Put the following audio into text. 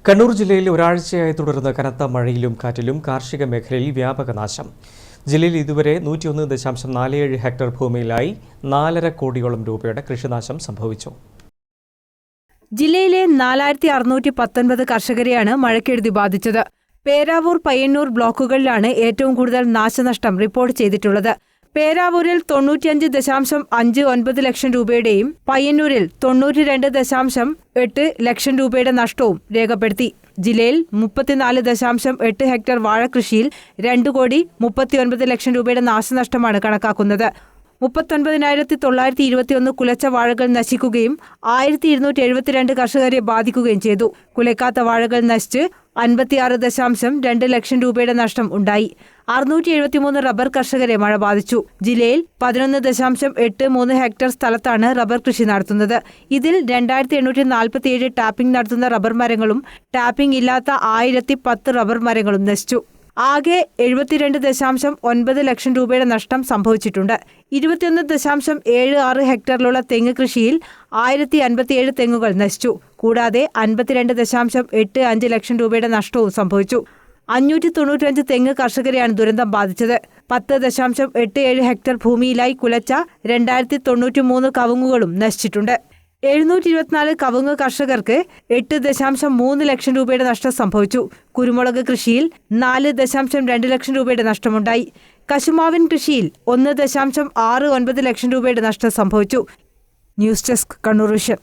കണ്ണൂർ ജില്ലയിൽ ഒരാഴ്ചയായി തുടരുന്ന കനത്ത മഴയിലും കാറ്റിലും കാർഷിക മേഖലയിൽ വ്യാപക നാശം. ജില്ലയിൽ ഇതുവരെ 101.47 ഹെക്ടർ ഭൂമിയിലായി 4.5 കോടിയോളം രൂപയുടെ കൃഷിനാശം സംഭവിച്ചു. ജില്ലയിലെ 4619 കർഷകരെയാണ് മഴക്കെടുതി ബാധിച്ചത്. പേരാവൂർ, പയ്യന്നൂർ ബ്ലോക്കുകളിലാണ് ഏറ്റവും കൂടുതൽ നാശനഷ്ടം റിപ്പോർട്ട് ചെയ്തിട്ടുള്ളത്. പേരാവൂരിൽ 95.59 ലക്ഷം രൂപയുടെയും പയ്യന്നൂരിൽ 92.8 ലക്ഷം രൂപയുടെ നഷ്ടവും രേഖപ്പെടുത്തി. ജില്ലയിൽ 34.8 ഹെക്ടർ വാഴകൃഷിയിൽ 2.39 ലക്ഷം രൂപയുടെ നാശനഷ്ടമാണ് കണക്കാക്കുന്നത്. 39,921 കുലച്ച വാഴകൾ നശിക്കുകയും 1,272 കർഷകരെ ബാധിക്കുകയും ചെയ്തു. കുലയ്ക്കാത്ത വാഴകൾ നശിച്ച് 56.2 ലക്ഷം രൂപയുടെ നഷ്ടം ഉണ്ടായി. 673 റബ്ബർ കർഷകരെ മഴ ബാധിച്ചു. ജില്ലയിൽ 11.83 ഹെക്ടർ സ്ഥലത്താണ് റബ്ബർ കൃഷി നടത്തുന്നത്. ഇതിൽ 2847 ടാപ്പിംഗ് നടത്തുന്ന റബ്ബർ മരങ്ങളും ടാപ്പിംഗ് ഇല്ലാത്ത 1010 റബ്ബർ മരങ്ങളും നശിച്ചു. ആകെ 72.9 ലക്ഷം രൂപയുടെ നഷ്ടം സംഭവിച്ചിട്ടുണ്ട്. 21.76 ഹെക്ടറിലുള്ള തെങ്ങ് കൃഷിയിൽ 1057 തെങ്ങുകൾ നശിച്ചു. കൂടാതെ 52.85 ലക്ഷം രൂപയുടെ നഷ്ടവും സംഭവിച്ചു. 595 തെങ്ങ് കർഷകരെയാണ് ദുരന്തം ബാധിച്ചത്. 10.87 ഹെക്ടർ ഭൂമിയിലായി കുലച്ച 2093 കവുങ്ങുകളും നശിച്ചിട്ടുണ്ട്. 724 കവുങ്ങ് കർഷകർക്ക് 8.3 ലക്ഷം രൂപയുടെ നഷ്ടം സംഭവിച്ചു. കുരുമുളക് കൃഷിയിൽ 4.2 ലക്ഷം രൂപയുടെ നഷ്ടമുണ്ടായി. കശുമാവിൻ കൃഷിയിൽ 1.69 ലക്ഷം രൂപയുടെ നഷ്ടം സംഭവിച്ചു. News desk, Kannur vision.